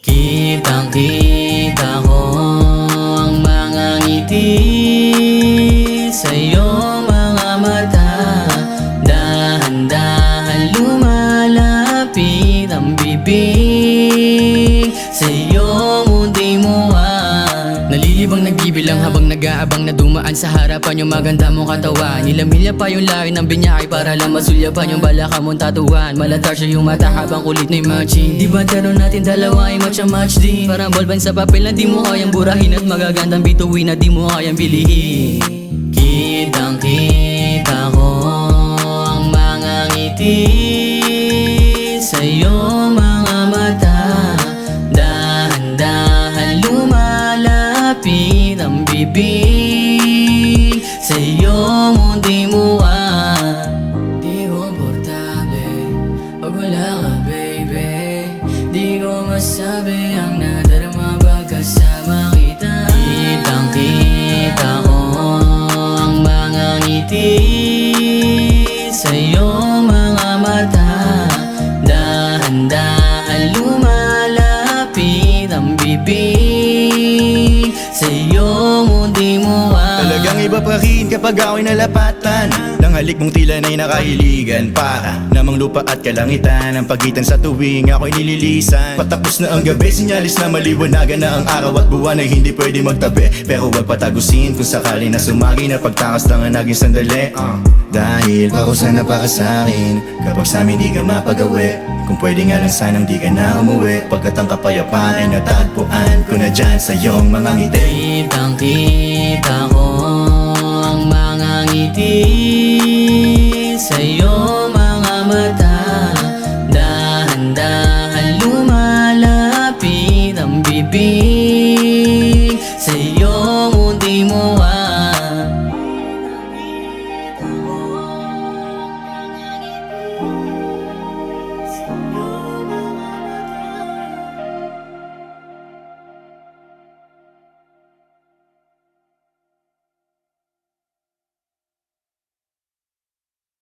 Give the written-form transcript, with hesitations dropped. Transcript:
Kitang-kita ko ang mga ngiti sa iyong mga mata. Dahan-dahan lumalapit ang bibig sa iyong munting mukha. Nalilibang nagbibilang habang nag-aabang na dumaan sa harapan yung maganda mong katawan. Nilamilya pa yung lahi ng binyakay para lang masulyapan yung balaka mong tatuan. Malatar siya yung mata habang kulit na matching. Di ba taro natin dalawa ay match din? Parang ballpen sa papel na di mo kayang burahin at magagandang bituin na di mo kayang bilihin. Kitang-kita ko ang mga ngiti sa iyong mga mata. Dahan-dahan lumalapit ang bibig sa iyong munting mukha. Di komportable pag wala ka, baby. Di ko masabi ang nadarama pag kasama kita. Kitang-kita ko ang mga ngiti sa iyong mga mata. Dahan-dahan lumalapit ang bibig sa iyong munting mukha. Talagang iba pa rin kapag ako'y nalapatan ng halik mong tila na'y nakahiligan. Para namang lupa at kalangitan ang pagitan sa tuwing ako'y nililisan. Patapos na ang gabi, sinyalis na maliwanagan na ang araw at buwan ay hindi pwede magtabi. Pero wag patagusin kung sakali na sumagi na pagtakas lang ang naging sandali. Dahil parusa na para sa'kin kapag sa'min di ka mapagawi. Kung pwede nga lang sanang di ka na umuwi, pagkat ang kapayapaan ay natagpuan ko na dyan sa iyong mga ngiti. Kitang-kita ko ang mga ngiti sa iyong